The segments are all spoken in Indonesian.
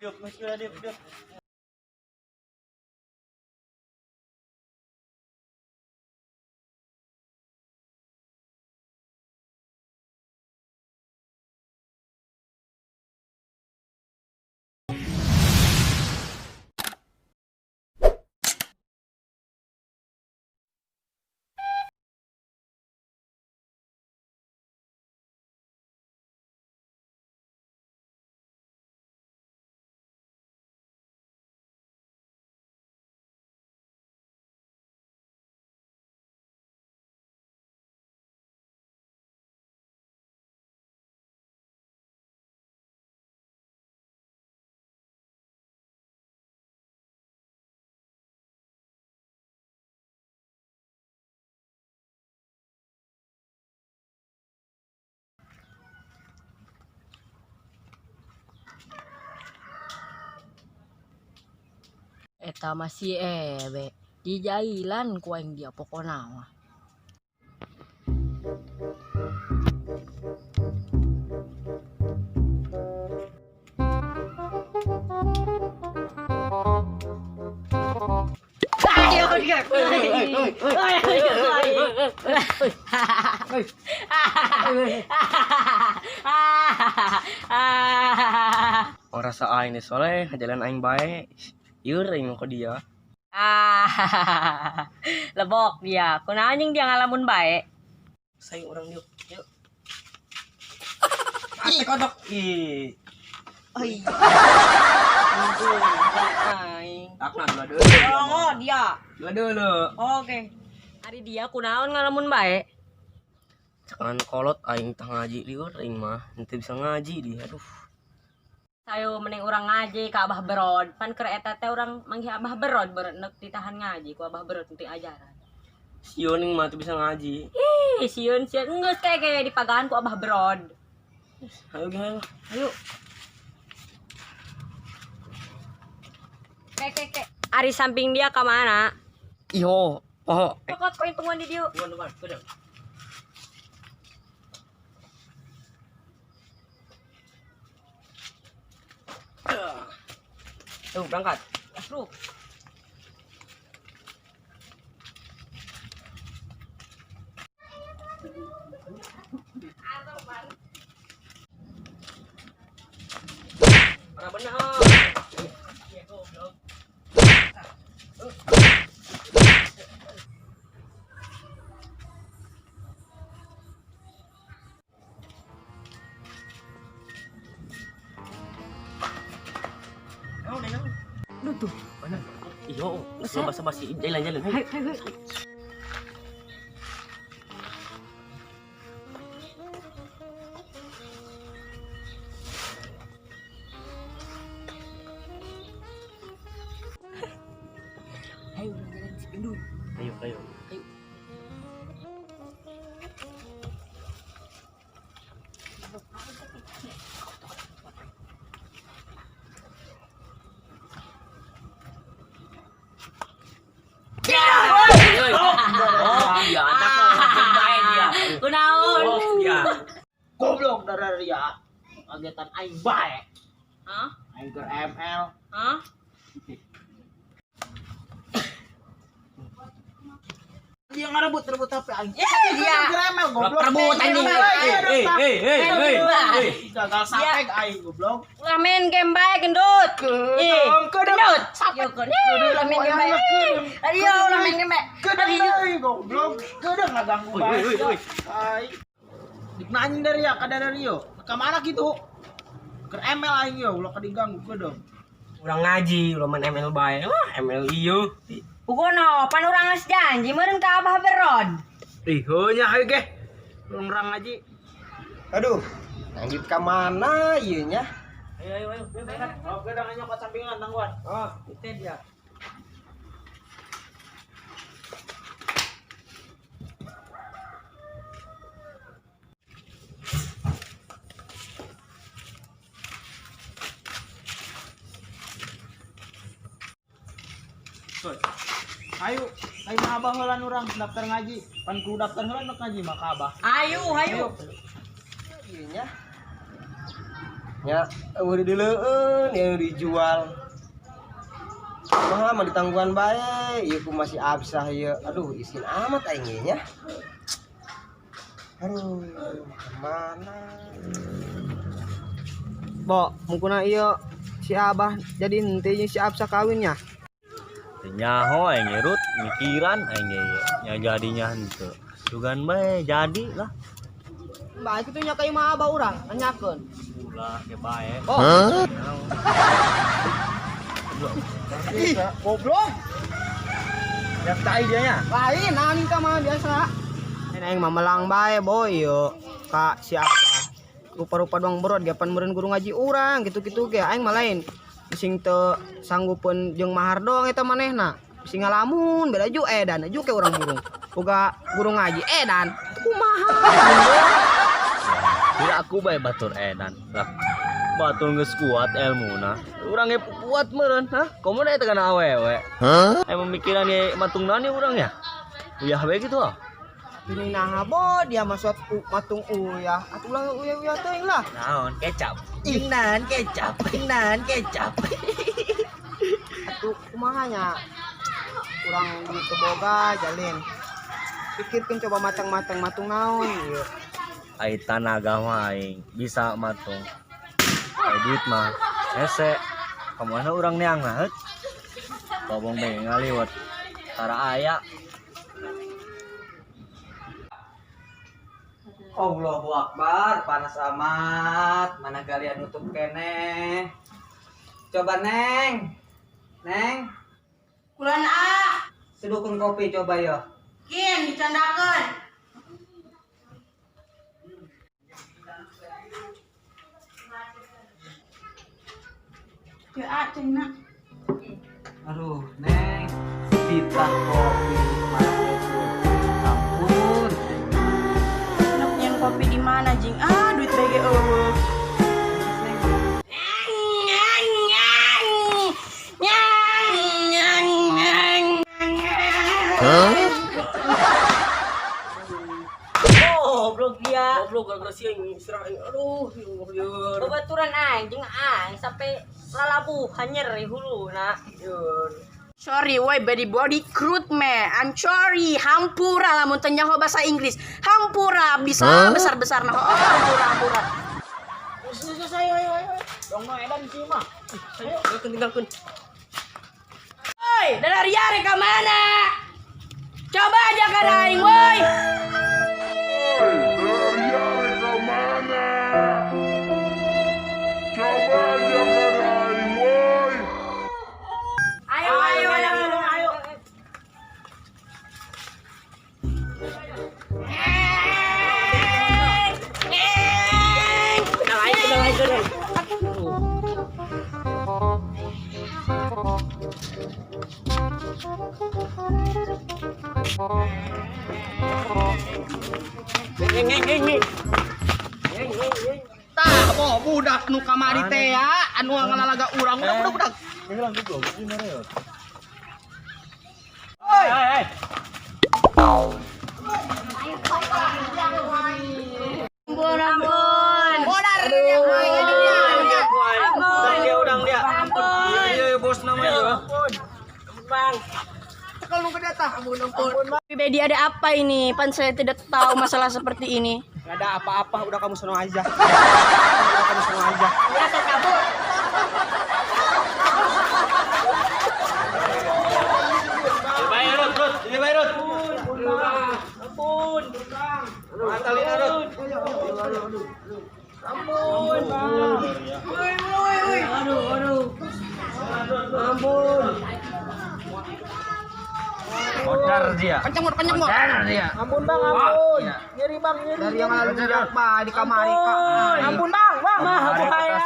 Diop, masih diop, diop. Eta masih ewe di jailan ku aing dia pokona mah. Orang rasa aing nih soleh, jalan aing baik. Ieu aing ke dia. Lebok dia. Kunaon anjing dia ngalamun bae. Saya orang yuk. Yuk. Ih, kodok. Ih. Ai. Aing. Takna dua dulu. Oh, dia. Dua dulu. Oke. Ari dia kunaon ngalamun bae. Cekan kolot aing tah ngaji liur aing mah. Henteu bisa ngaji dia. Aduh. Sayo mending urang ngaji ka Abah Berod. Pan keur eta teh urang manggih Abah Berod berenep ditahan ngaji ku Abah Berod teu ajaran. Sioning mah teu bisa ngaji. Ih, sieun geus kege dipagahan ku Abah Berod. Ayo gimana? Ayo. Ke. Ari samping dia ka mana? Iyo. Oh. Pokok koin tungguan di dieu. Tungguan. Kedeng. Tuh berangkat. Masuk. Mana bener? Lu tuh. Mana? Iyo, basa-basi jalan-jalan. Hai. Ayo jalan si gendut. Ayo. Dia anak baik dia. Kunaon? Dia. Goblok darah ria. Kagetan aing bae. Hah? Aing keur ML. Hah? Dia ngerebut HP aing. Dia. Keur ML goblok. Rebut anjing. Gagal sapek aing goblok. Ulah main game bae gendut. Gendut. Yo ulah main game bae. Ayo ulah main game bae. Kedeng deui goblok. Kedeng ngaganggu bae. Ai. Dikna anjing dari ya kada dari yo. Ka mana gitu? Keur ML aing yo ulah kadiganggu kedeng. Urang ngaji, ulah main ML bae. Wah, ML ieu. Pokoknya pan urang geus janji meureun ka Abah Berod. Ih, heunya hayu ge. Urang ngaji. Aduh, lanjut ka mana ieu nya? Ayo. Oh, kedang nyokot sampingan tangguan. Oh, itu dia. Ayo mah abah heulan urang daftar ngaji. Pan ku daftar heulan ngaji mah ka abah. Ayo. Ieu nya. Ya, udah dileueun yang dijual. Mah mah ditangguhan bae, ieu ku masih absah ieu. Aduh, isin amat aing ge nya. Aduh, kemana? Bo, mungkuna ieu si Abah jadi henteu si absah kawinnya. Nyaho aing rut mikiran aing nya jadinya henteu. Sugan bae jadi lah. Mbak itu nya kayak mah Abah urang, nanyakeun. Ulah ke bae. Oh. Ih, goblok. Ya tai dia nya. Lain naon ka mah biasa. Aing mah melang bae boy ieu ka si Abah. Rupa-rupa doang berod gapan meureun guru ngaji urang gitu-gitu ge aing mah lain. Sing teu sanggupeun jeung mahar doang eta manehna. Sing ngalamun beda ju edan ju ke urang burung. Boga guru ngaji edan. Kumaha? Tidak aku bae batur edan. Lah batur geus kuat ilmuna. Urang ge kuat meureun, hah? Komo da eta kana awewe. Hah? Emang mikiran ye matung nani urang ya? Uyah bae gitu ah. Ini nah bo dia masuk matung uyah. Atuh ulah uyah-uyah teuing lah. Naon kecap. Nan kecap. Atuh kumaha nya? Kurang gitu boga jalin. Pikirkeun coba matang-matang matung naon ieu. Ai tanaga mah aing bisa matung. Ai duit mah hese. Kamana urang neangna heut. Bobong bae ngaliwat. Tara aya. Allahu Akbar, panas amat. Mana kalian nutup kene? Coba Neng. Neng, Kulan seduhkeun kopi coba yo. kin dicandakeun. Aduh, Neng. Titah kopi ampun. Enak nyen kopi di mana jing? Ah, duit BG eueuh. Goblok dia. Goblok gara-gara si aing serang aing. Aduh, lieur. Babaturan aing jeung aing sampai lalabuhan nyeri huluna. Sorry, woi, body crude me. I'm sorry, hampura lamun teu nyaho bahasa Inggris. Hampura bisa besar-besar nah. Oh, hampura. Ayo. Dong mah edan sih mah. Ayo. Tinggalkeun. Woi, dari yare ka mana? Coba aja kan aing, woi. Ayo. Tah, bo budak nu kamari teh ya, anu ngalalaga urang budak. Hei. Ampun. Bodar Dia udang dia. Iya bos namanya. Bang. Kalau nu gede tah, ampun. Pribadi ada apa ini? Pan saya tidak tahu masalah seperti ini. Gak ada apa-apa, udah kamu sono aja. Ya, saya kabur. Ini Bayrut. Ampun. Mantalin Arut. Ampun, Bang. Woi. Aduh. Ampun. Kodar dia. Kenceng mur. Kodar dia. Ampun bang, ampun. Nyeri bang, nyeri. Dari yang lalu japa di kamari ka. Ampun bang. Bahaya.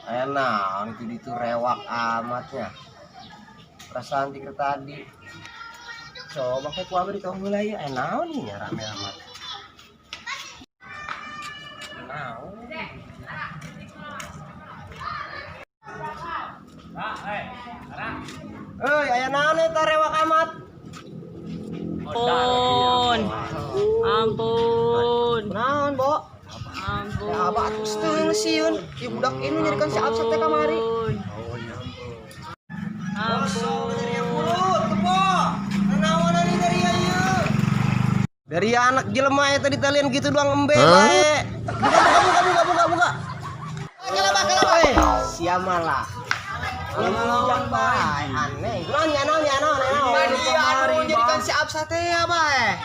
Enak, itu rewak amatnya. Perasaan tiker tadi. Coba kayak kuabe di tong wilayah, enak nih ya rame amat. Aya naon eta rewak amat? Ampun. Naon, Bo? Ampun. Ya, apa atuh setengah sieun. Ieu budak ini nyarikan si Absat teh kamari. Dari anak jelema eta ditalian gitu doang embe bae. Buka. Kelapa. Sia malah. Yang bae aneh. Naon. Anu jadikan si Absat teh ya bae.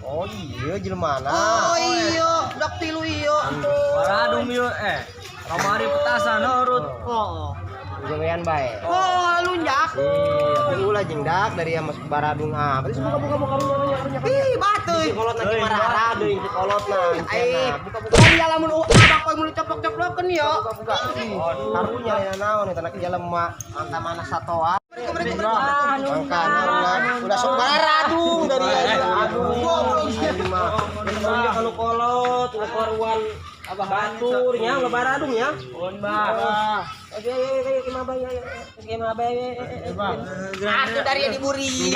Oh iya jelema na. Oh iya, budak tilu iya. Baradung ieu kamari petasan urut. Oh. Gewean bae. Oh, lunjak. Iya, ulah jeung dak dari masuk baradung ah. Terus buka. Ih, bateuy. Kolot lagi marah deui kolotna. Buka. Dia lamun abak poe mun coplok-coplokeun ya. Buka. Karunya naon eta anak jelema manta-mana satoa. Mangkana udah sok baradung dari aduh. Goblok kalau kolot, ulah karuan abah baturnya baradung ya. Mun Mbah. Oke, Atuh dari diburi.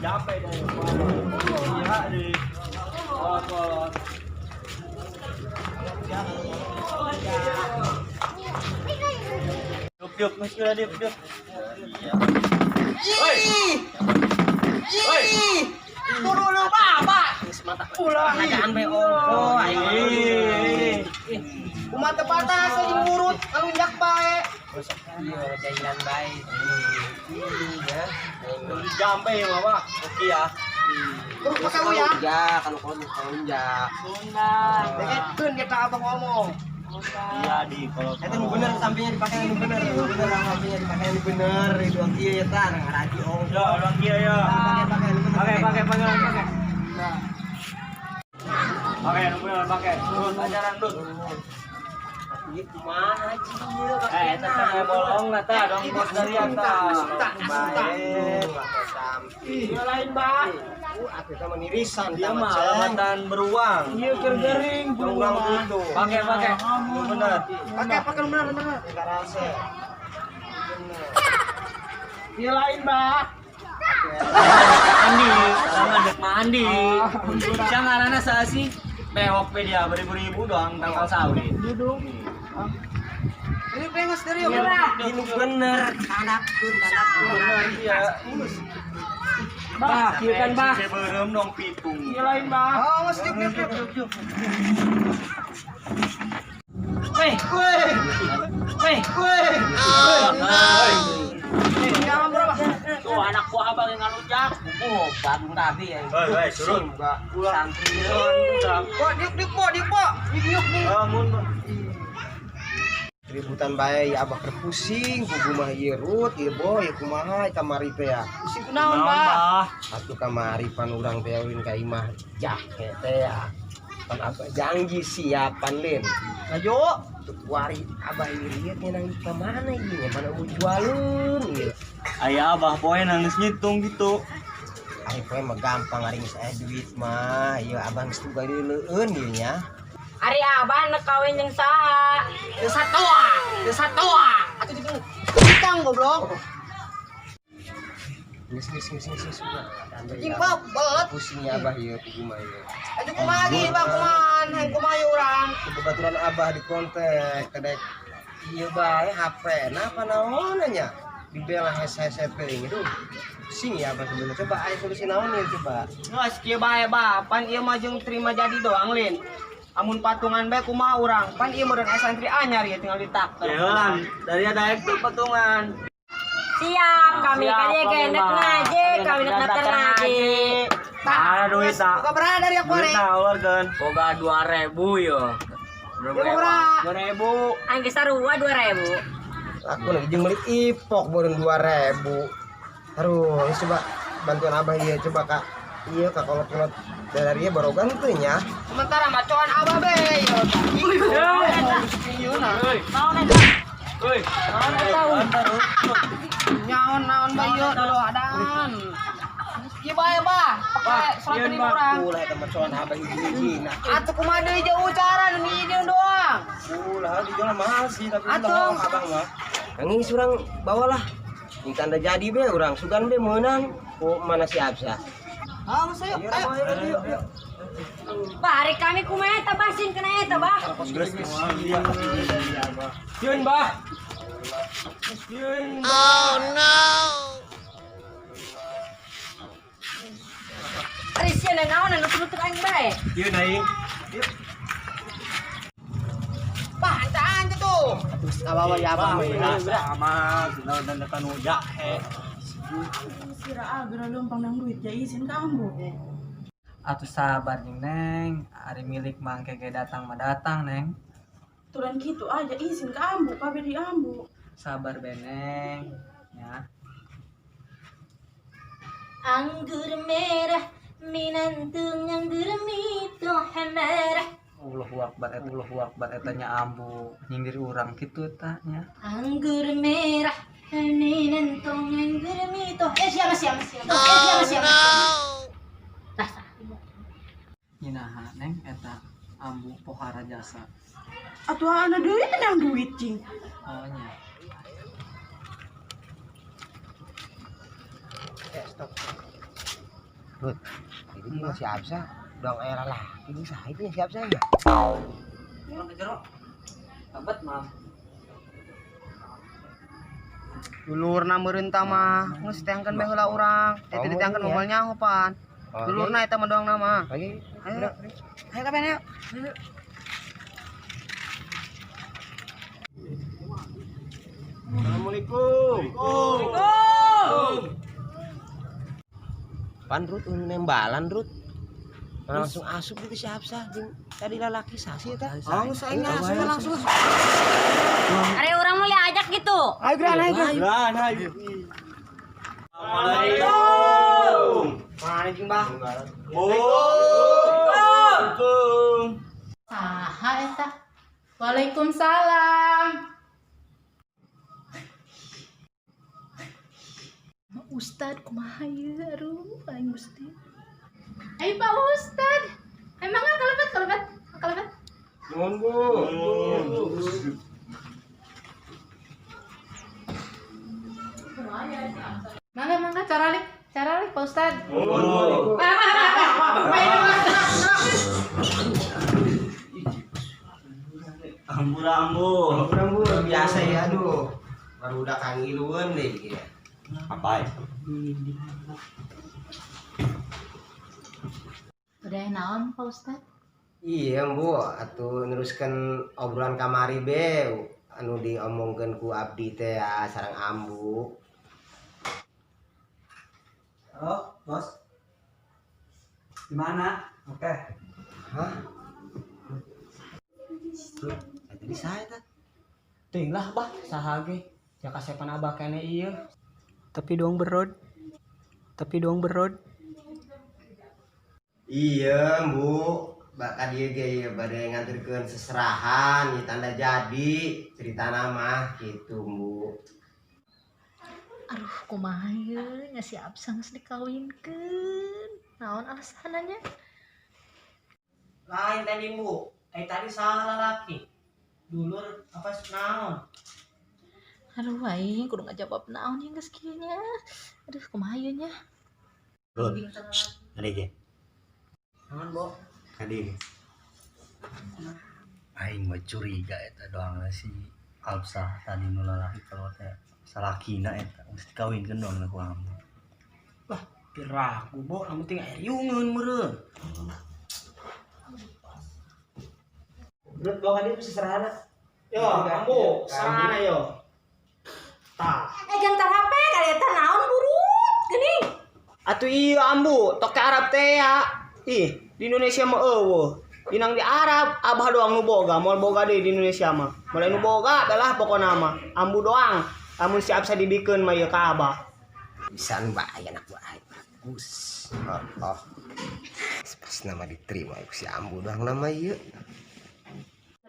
Jampe dari iya di kolot. Diuk, mesti ada diuk. Iya. Woi. Turun lu Bapak. Mata ulah ngajaan be ongko. Kumaha teu patas jeung urut ngalunjak bae. Ieu jailan bae. Ya. Jampe ya, Bapak. Oke ya. Terus pakai ya? Ya, kalau ngalunjak. Sunda. Dekeun kita abang ngomong. Iya di kalau Eta nu bener sampingnya dipakai nu bener. Bener sampingnya dipakai nu bener. Itu ang kieu eta ngaraji ongko. ya orang kia ya. Pakai. Pakai, bener pakai. Turun pacaran dulu. Ieu kumaha cieu? Eta kan bolong lah tah dong bos dari atas. Ieu lain, Mbak. Atuh teh menirisan Dia mah alamatan beruang. Ieu keur gering Beruang itu. Pakai. Bener. Pakai bener. Garase. Ieu lain, Mbak. Mandi. Yang ngaranna saha sih? Bewok pe dia beribu-ribu doang tanggal sawit. Ini pengen dari ini bener. Tanakkeun. Bener dia. Bah, kieu kan bah. Sebeureum dong pitung. Ieu lain, Mbak. Oh, geus juk. Weh. Jangan bro. Tuh anak gua abang yang ngalunjak. Bandung tadi ya. Hei, surut. Santri. Dik po. Dik. Ributan bae ya abah pusing, kudu mah ieu rut, ieu boy, kumaha kamari teh ya. Pusing kunaon, Mbak? Atuh kamari pan urang teh ulin ka imah jake teh ya. Pan abah janji siapan lin. Ayo, tuh wari abah ieu nang di kamana ieu mana mau jualun ieu. Aya abah poe nangis ngitung gitu. Ari poe mah gampang ari geus aya duit mah, ieu abah geus tuga dileueun ieu nya. Ari abah nek kawin jeung saha? Geus satoa. Atuh ditu utang goblok. Geus. Anjing bab belet pusingnya abah ieu kudu mah ieu. Atuh kumaha ge bang kumahan, hayang kumaha urang. Kebetulan abah di kontak kedek ieu bae HP na apa naon nya. Dibela hese teuing itu. Pusing ya abah sebenarnya. Coba aya solusi naon ieu coba. Geus kieu bae, Ba. Pan ieu mah jeung terima jadi doang, Lin. Amun patungan bae kumaha urang? Pan ieu meureun santri anyar ya tinggal ditakter. Jalan dari ada itu patungan. Siap, kami kali gendek ngaji, kami daftar ngaji. Ada duit tak? Buka berada dari aku Duit rek. tak ulurkeun. Boga 2.000 yo. Murah. 2000. Angge sarua 2.000. Aku lagi jeung meuli ipok beureun 2000. Aduh, coba bantuan abah ieu coba Kak. Iya Kak kolot-kolot dari ieu barogan teh nya. Sementara macoan abah be. Naon eta? Euy. Naon bae ieu dulu adan. Ieu bae, Ba. Pake 100.000 urang. Ulah eta macoan abah hiji-hiji. Nah, Atuh kumaha deui jauh cara nu hiji doang. ulah dijual mahal sih tapi Atuh. ulah abang mah. Nangis urang bawalah. Ini tanda jadi be urang sugan be meunang. Oh mana si Absa? Halo saya. Ayo. Bah, hari kami kumaha eta basin kena eta, Bah. Yun bah. Ari sia na naon anu tutur aing bae. Yun aing. Bah, antaan tuh. Terus kabawa ya Bang. Sama sudah dan kanu jahe. Sira agra lempang nang duit ya izin ka ambu. Atuh sabar jeung Neng, ari milik mangke ge datang mah datang Neng. Turan gitu aja izin ka ambu, kabe di ambu. Sabar beneng ya. Anggur merah minantung anggur mito merah. Allahu Akbar eta nya ambu nyindir urang kitu tah nya. Anggur merah minantung anggur mito. Siapa. Nyinaha Neng eta ambu pohara jasa. Atuh ana deui nang duit cing. Oh nya. Stop. Rut, ini masih Absa. Dong era lah. Ini sah itu siap saya. Urang ke jero. Abet mam. Dulurna meurentah mah geus teangkeun bae heula urang. Teh diteangkeun mobil nyaho pan. Dulurna eta mah doang nama. Ayo kabeh ayo. Assalamualaikum. Pan Rut nembalan Rut. Langsung asup gitu siap sah. Tadi lalaki sasi eta. Oh, saya langsung. Ari urang mau ajak gitu. Ayo Gran, ayo. Assalamualaikum. Mana jeung Bang? Waalaikumsalam. Saha eta? Waalaikumsalam. Ustad kumaha ieu aduh aing Gusti. Ai Pak Ustad. Emangnya kalebat. Nuhun Bu. Mangga caralik Pak Ustad. Rambu. Biasa ya aduh. Baru udah kangiluan deh gitu. Apa? Udah naon Pak Ustad? Iya Bu, atuh neruskan obrolan kamari be anu diomongkeun ku abdi teh ya sareng ambu. Halo, Bos. Gimana? Oke. Hah? Tadi saya tah. Teuing lah bah, saha ge. Ya kasepan abah kene ieu. Tapi doang berod. Iya, Bu. Bakal dia ge bade nganterkeun seserahan, ieu tanda jadi cerita nama gitu, Bu. Aduh, kumaha ieu nya si Absang geus dikawinkeun. Naon alasannya? Lain tadi, Bu. Tadi salah laki. Dulur apa naon? Aduh, aing kudu ngajawab naon yang geus kieu nya. Aduh, kumaha ieu nya? Ada ge. Naon, Bu? Kadi. Aing mah curiga eta doang si Alsa tadi nu lalaki kalau teh salakina eta geus dikawinkeun doang ku ambu. Wah, piraku, Bu. Lamun ting air yungeun meureun. Rut bawa dia seserahan. Yo, ambu, sarana yo. Tah. Gentar HP kali eta naon burut geuning. Atuh iya ambu, tok ke Arab teh ya. Ih, di Indonesia mah eueuh. Inang di Arab, abah doang nu boga, moal boga deui di Indonesia mah. Mulai nu boga adalah pokona mah. Ambu doang. Lamun siap sa dibikeun mah ieu ka abah. Bisa nu bae anak bae. Bagus. Oh. Pas nama diterima si ambu doang nama ieu.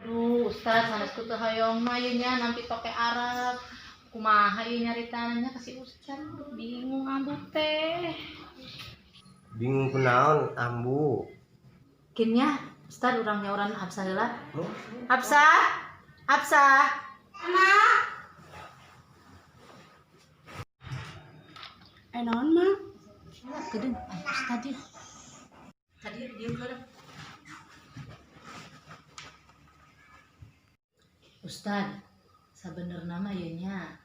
Aduh, Ustaz, sanes ku teu hoyong mah ieu nya nampi toke Arab. Kumaha ieu nyaritananya ka si Ustaz? Bingung ambu teh. Bingung kunaon ambu. Kinnya Ustaz urang nyauran Absa heula. Absa. Anak. Naon mah? Gedeung Ustaz ieu. Tadi dia udah. Ustad, sebenarnya mah ieu nya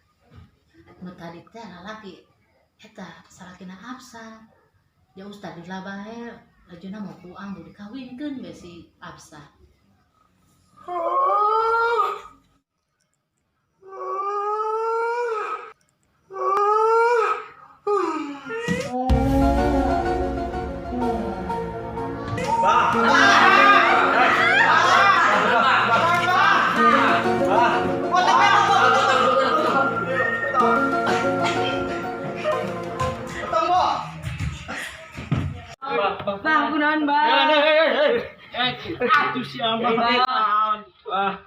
nu tadi teh lalaki eta salakina Absa. Ya Ustad dilah bae lajuna mau ku ambu dikawinkeun we si Absa. Bang, kunaon bang? Aduh siapa? Wah,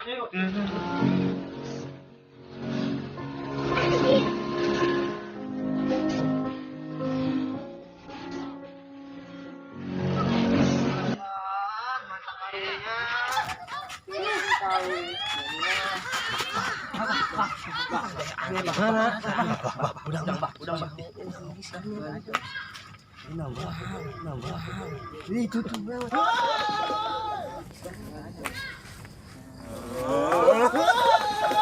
Ini tutup.